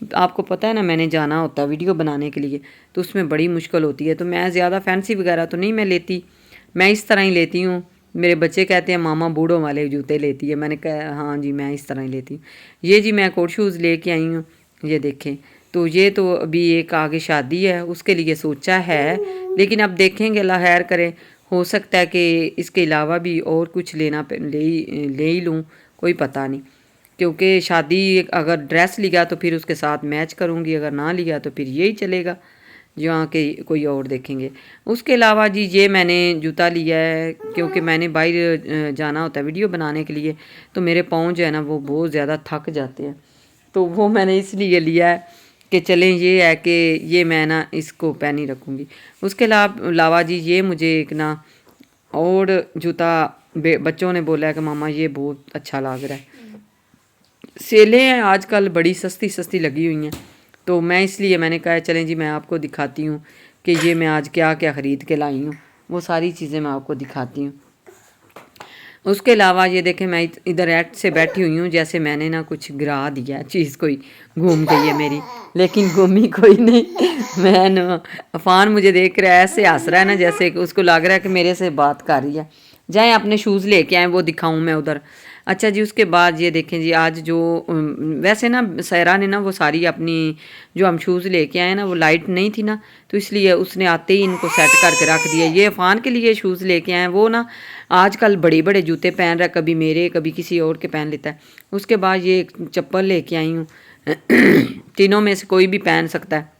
آپ کو پتہ ہے نا میں نے جانا ہوتا ہے ویڈیو بنانے کے لیے تو اس میں بڑی مشکل ہوتی ہے، تو میں زیادہ فینسی وغیرہ تو نہیں میں لیتی، میں اس طرح ہی لیتی ہوں۔ میرے بچے کہتے ہیں ماما بوڑھوں والے جوتے لیتی ہے، میں نے کہا ہاں جی میں اس طرح ہی لیتی ہوں۔ یہ جی میں کوٹ شوز لے کے آئی ہوں، یہ دیکھیں، تو یہ تو ابھی ایک آگے شادی ہے اس کے لیے سوچا ہے، لیکن اب دیکھیں گے اللہ خیر کرے، ہو سکتا ہے کہ اس کے علاوہ بھی اور کچھ لے ہی لوں، کوئی پتہ نہیں، کیونکہ شادی اگر ڈریس لیا تو پھر اس کے ساتھ میچ کروں گی، اگر نہ لیا تو پھر یہی چلے گا جہاں کہ کوئی اور دیکھیں گے۔ اس کے علاوہ جی یہ میں نے جوتا لیا ہے کیونکہ میں نے باہر جانا ہوتا ہے ویڈیو بنانے کے لیے، تو میرے پاؤں جو ہے نا وہ بہت زیادہ تھک جاتے ہیں، تو وہ میں نے اس لیے لیا ہے کہ چلیں یہ ہے کہ یہ میں نا اس کو پہنی رکھوں گی۔ اس کے علاوہ جی یہ مجھے ایک نا اور جوتا بچوں نے بولا ہے کہ ماما یہ بہت اچھا لگ رہا ہے، سیلیں ہیں آج کل بڑی سستی سستی لگی ہوئی ہیں، تو میں اس لیے میں نے کہا چلیں جی میں آپ کو دکھاتی ہوں کہ یہ میں آج کیا کیا خرید کے لائی ہوں، وہ ساری چیزیں میں آپ کو دکھاتی ہوں۔ اس کے علاوہ یہ دیکھیں میں ادھر ایٹ سے بیٹھی ہوئی ہوں، جیسے میں نے نا کچھ گرا دیا ہے چیز، کوئی گھوم گئی ہے میری، لیکن گھومی کوئی نہیں۔ میں نا عفان مجھے دیکھ رہا ہے ایسے ہنس رہا ہے نا جیسے کہ اس کو لگ رہا ہے کہ میرے سے بات کر رہی ہے۔ جائیں اپنے شوز لے کے آئیں وہ دکھاؤں میں ادھر۔ اچھا جی اس کے بعد یہ دیکھیں جی آج جو ویسے نا سیرا نے نا وہ ساری اپنی جو ہم شوز لے کے آئے نا وہ لائٹ نہیں تھی نا، تو اس لیے اس نے آتے ہی ان کو سیٹ کر کے رکھ دیا۔ یہ عفان کے لیے شوز لے کے آئے، وہ نا آج کل بڑے بڑے جوتے پہن رہا ہے، کبھی میرے کبھی کسی اور کے پہن لیتا ہے۔ اس کے بعد یہ ایک چپل لے کے آئی ہوں، تینوں میں سے کوئی بھی پہن سکتا ہے،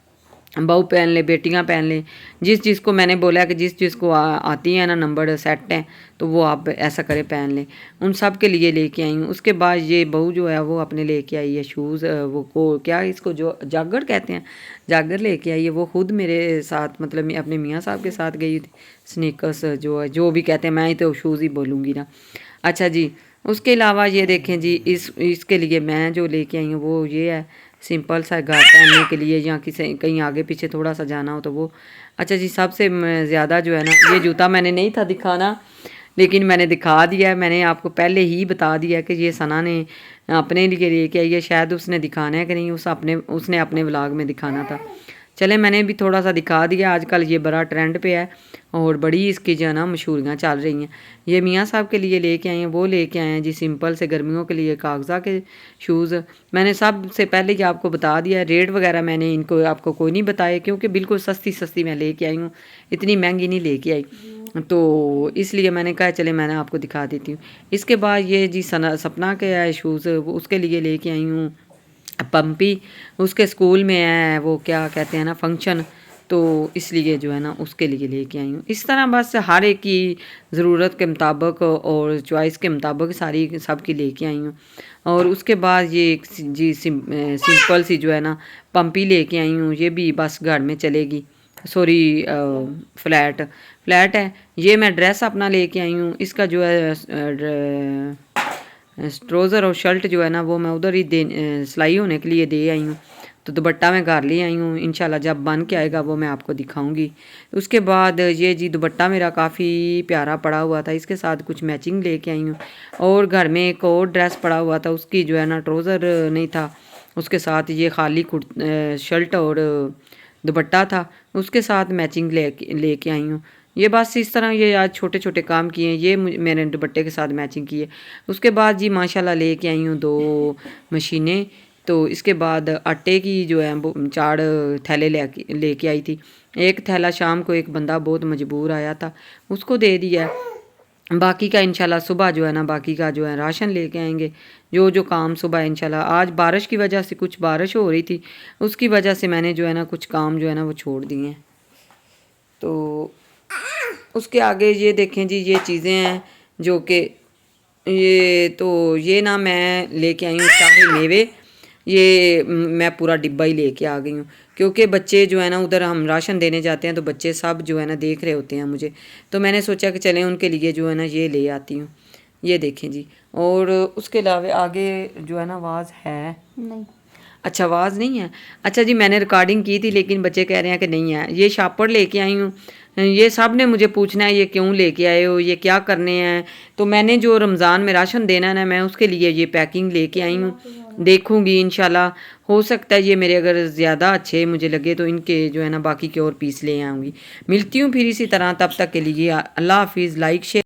بہو پہن لے بیٹیاں پہن لیں، جس کو میں نے بولا کہ جس کو آتی ہیں نا نمبر سیٹ ہیں تو وہ آپ ایسا کرے پہن لیں، ان سب کے لیے لے کے آئی ہوں۔ اس کے بعد یہ بہو جو ہے وہ اپنے لے کے آئی ہے شوز، وہ کو کیا اس کو جو جاگر کہتے ہیں، جاگر لے کے آئی ہے، وہ خود میرے ساتھ مطلب اپنے میاں صاحب کے ساتھ گئی تھی، سنیکرز جو بھی کہتے ہیں، میں ہی تو شوز ہی بولوں گی نا۔ اچھا جی اس کے علاوہ یہ دیکھیں جی اس کے لیے میں جو لے کے آئی ہوں وہ یہ ہے، سمپل سا گھر پہننے کے لیے یا کہیں آگے پیچھے تھوڑا سا جانا ہو تو وہ۔ اچھا جی سب سے زیادہ جو ہے نا یہ جوتا میں نے نہیں تھا دکھانا لیکن میں نے دکھا دیا ہے، میں نے آپ کو پہلے ہی بتا دیا کہ یہ ثنا نے اپنے لیے لے کے آئی ہے، شاید اس نے دکھانا ہے کہ نہیں، اس نے اپنے ولاگ میں دکھانا تھا، چلے میں نے بھی تھوڑا سا دکھا دیا۔ آج کل یہ بڑا ٹرینڈ پہ ہے اور بڑی اس کی جو ہے نا مشہوریاں چل رہی ہیں۔ یہ میاں صاحب کے لیے لے کے آئے ہیں، وہ لے کے آئے ہیں جی سمپل سے گرمیوں کے لیے کاغذہ کے شوز۔ میں نے سب سے پہلے ہی آپ کو بتا دیا ہے، ریٹ وغیرہ میں نے ان کو آپ کو کوئی نہیں بتایا کیونکہ بالکل سستی میں لے کے آئی ہوں، اتنی مہنگی نہیں لے کے آئی، تو اس لیے میں نے کہا چلے میں نے آپ کو دکھا دیتی ہوں۔ اس کے بعد یہ جی سپنا کے ہے شوز، اس کے لیے لے کے آئی ہوں پمپی، اس کے اسکول میں ہے وہ کیا کہتے ہیں نا فنکشن، تو اس لیے جو ہے نا اس کے لیے لے کے آئی ہوں۔ اس طرح بس ہر ایک کی ضرورت کے مطابق اور چوائس کے مطابق ساری سب کی لے کے آئی ہوں۔ اور اس کے بعد یہ ایک جی سمپل سی جو ہے نا پمپی لے کے آئی ہوں، یہ بھی بس گھر میں چلے گی، سوری فلیٹ ہے۔ یہ میں ڈریس اپنا لے کے آئی ہوں، اس کا جو ہے ٹروزر اور شرٹ جو ہے نا وہ میں ادھر ہی سلائی ہونے کے لیے دے آئی ہوں، تو دوپٹہ میں گھر لے آئی ہوں، انشاءاللہ جب بن کے آئے گا وہ میں آپ کو دکھاؤں گی۔ اس کے بعد یہ جی دوپٹہ میرا کافی پیارا پڑا ہوا تھا، اس کے ساتھ کچھ میچنگ لے کے آئی ہوں، اور گھر میں ایک اور ڈریس پڑا ہوا تھا، اس کی جو ہے نا ٹروزر نہیں تھا، اس کے ساتھ یہ خالی شرٹ اور دوپٹہ تھا، اس کے ساتھ میچنگ لے کے آئی ہوں۔ یہ بس اس طرح یہ آج چھوٹے چھوٹے کام کیے ہیں، یہ میں نے دوپٹے کے ساتھ میچنگ کی ہے۔ اس کے بعد جی ماشاءاللہ لے کے آئی ہوں 2 مشینیں، تو اس کے بعد آٹے کی جو ہے 4 تھیلے لے کے آئی تھی، ایک تھیلا شام کو ایک بندہ بہت مجبور آیا تھا اس کو دے دیا ہے، باقی کا انشاءاللہ صبح جو ہے نا باقی کا جو ہے راشن لے کے آئیں گے، جو کام صبح انشاءاللہ۔ آج بارش کی وجہ سے کچھ بارش ہو رہی تھی، اس کی وجہ سے میں نے جو ہے نا کچھ کام جو ہے نا وہ چھوڑ دیے ہیں۔ تو اس کے آگے یہ دیکھیں جی یہ چیزیں ہیں جو کہ یہ نا میں لے کے آئی ہوں شاہی میوے، یہ میں پورا ڈبہ ہی لے کے آ گئی ہوں کیونکہ بچے جو ہے نا ادھر ہم راشن دینے جاتے ہیں تو بچے سب جو ہے نا دیکھ رہے ہوتے ہیں مجھے، تو میں نے سوچا کہ چلیں ان کے لیے جو ہے نا یہ لے آتی ہوں، یہ دیکھیں جی۔ اور اس کے علاوہ آگے جو ہے نا آواز ہے نہیں، اچھا آواز نہیں ہے، اچھا جی میں نے ریکارڈنگ کی تھی لیکن بچے کہہ رہے ہیں کہ نہیں ہے۔ یہ شاپر لے کے آئی ہوں، یہ سب نے مجھے پوچھنا ہے یہ کیوں لے کے آئے ہو، یہ کیا کرنے ہیں، تو میں نے جو رمضان میں راشن دینا ہے نا میں اس کے لیے یہ پیکنگ لے کے آئی ہوں، دیکھوں گی انشاءاللہ، ہو سکتا ہے یہ میرے اگر زیادہ اچھے مجھے لگے تو ان کے جو ہے نا باقی کے اور پیس لے آؤں گی۔ ملتی ہوں پھر اسی طرح، تب تک کے لیے اللہ حافظ۔ Like share